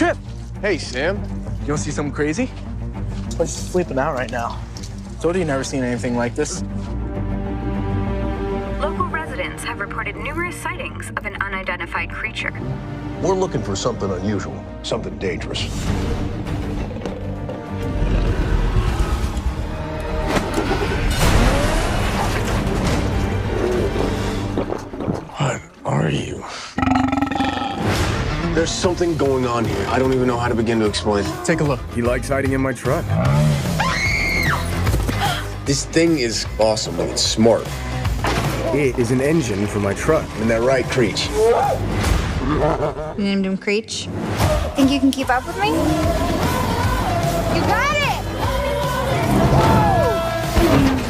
Trip, Hey, Sam. you wanna see something crazy? This place is flipping out right now. Told you never seen anything like this. Local residents have reported numerous sightings of an unidentified creature. We're looking for something unusual, something dangerous. What are you? There's something going on here. I don't even know how to begin to explain. Take a look. He likes hiding in my truck. This thing is awesome. It's smart. It is an engine for my truck. Isn't that right, Creech? You named him Creech. Think you can keep up with me? You got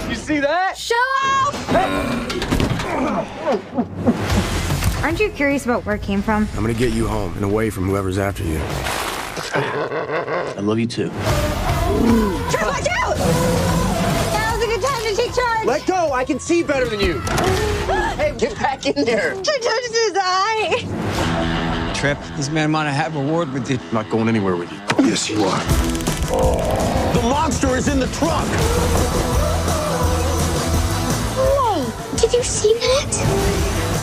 it! You see that? Show off! Aren't you curious about where it came from? I'm gonna get you home and away from whoever's after you. I love you too. Trip, watch out! Now's a good time to take charge! Let go! I can see better than you! Hey, get back in there! Trip touched his eye! Trip, this man might have a word with you. I'm not going anywhere with you. Yes, you are. The monster is in the truck! Whoa! Did you see that?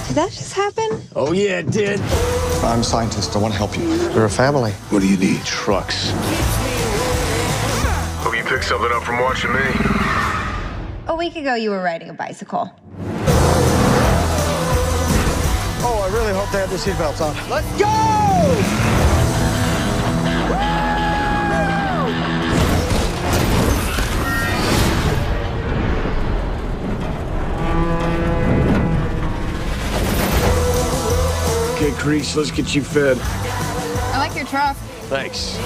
Did that just happen? Oh, yeah, it did. I'm a scientist. I want to help you. We're a family. What do you need? Trucks. Hope you picked something up from watching me. A week ago, you were riding a bicycle. Oh, I really hope they have their seatbelts on. Let's go! Okay, Creech, let's get you fed. I like your truck. Thanks.